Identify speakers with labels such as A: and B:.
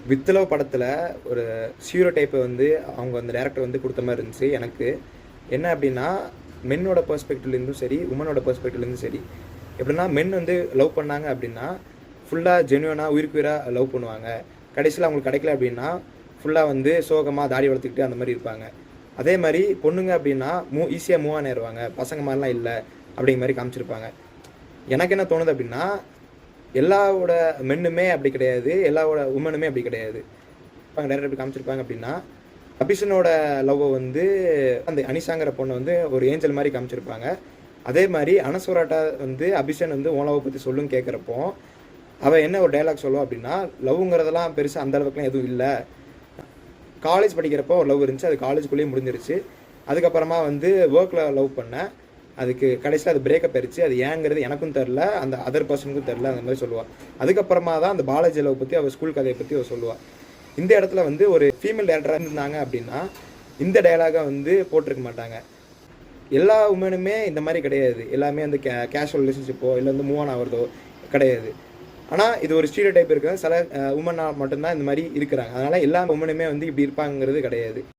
A: With love படத்தில் ஒரு stereo டைப்பை வந்து அவங்க அந்த டேரக்டர் வந்து கொடுத்த மாதிரி இருந்துச்சு எனக்கு. என்ன அப்படின்னா, மென்னோட பெர்ஸ்பெக்டிவ்லேருந்தும் சரி, உமனோட பெர்ஸ்பெக்டிவ்லேருந்தும் சரி. எப்படின்னா, மென் வந்து லவ் பண்ணாங்க அப்படின்னா ஃபுல்லாக ஜென்யூனாக உயிருக்கு உயிராக லவ் பண்ணுவாங்க. கடைசியில் அவங்களுக்கு கிடைக்கல அப்படின்னா ஃபுல்லாக வந்து சோகமாக தாடி வளர்த்துக்கிட்டு அந்த மாதிரி இருப்பாங்க. அதே மாதிரி பொண்ணுங்க அப்படின்னா ஈஸியாக மூவ் ஆன் ஆயிடுவாங்க, பசங்க மாதிரிலாம் இல்லை அப்படிங்கிற மாதிரி காமிச்சிருப்பாங்க. எனக்கு என்ன தோணுது அப்படின்னா, எல்லாவோட மென்னுமே அப்படி கிடையாது, எல்லாவோட உமனுமே அப்படி கிடையாது. டேரக்டர் எப்படி காமிச்சிருப்பாங்க அப்படின்னா, அபிஷனோட லவ்வை வந்து அந்த அனிஷாங்கிற பொண்ணை வந்து ஒரு ஏஞ்சல் மாதிரி காமிச்சிருப்பாங்க. அதே மாதிரி அனஸ்வராட்டா வந்து அபிஷன் வந்து உன் லவ்வை பற்றி சொல்லுன்னு கேட்குறப்போ அவள் என்ன ஒரு டைலாக் சொல்லுவோம் அப்படின்னா, லவ்ங்கிறதெல்லாம் பெருசாக அந்த அளவுக்குலாம் எதுவும் இல்லை. காலேஜ் படிக்கிறப்போ ஒரு லவ் இருந்துச்சு, அது காலேஜுக்குள்ளேயே முடிஞ்சிருச்சு. அதுக்கப்புறமா வந்து ஒர்க்கில் லவ் பண்ணேன், அதுக்கு கடைசியில் அது பிரேக்கப் ஆயிடுச்சு. அது ஏங்கிறது எனக்கும் தெரில, அந்த அதர் பர்சனுக்கும் தெரில, அந்த மாதிரி சொல்லுவாள். அதுக்கப்புறமா தான் அந்த பாலாஜி லவ் பற்றி அவள் ஸ்கூல் கதையை பற்றி அவள் சொல்லுவாள். இந்த இடத்துல வந்து ஒரு ஃபீமேல் டேரக்டராக இருந்தாங்க அப்படின்னா இந்த டைலாகை வந்து போட்டிருக்க மாட்டாங்க. எல்லா உமனுமே இந்த மாதிரி கிடையாது, எல்லாமே வந்து கேஷுவல் ரிலேஷன்ஷிப்போ இல்லை வந்து மூவ் ஆன் ஆகிறதோ கிடையாது. ஆனால் இது ஒரு ஸ்டீரியோ டைப் இருக்குது, சில உமனாக மட்டும்தான் இந்த மாதிரி இருக்கிறாங்க. அதனால் எல்லா உமனுமே வந்து இப்படி இருப்பாங்கிறது கிடையாது.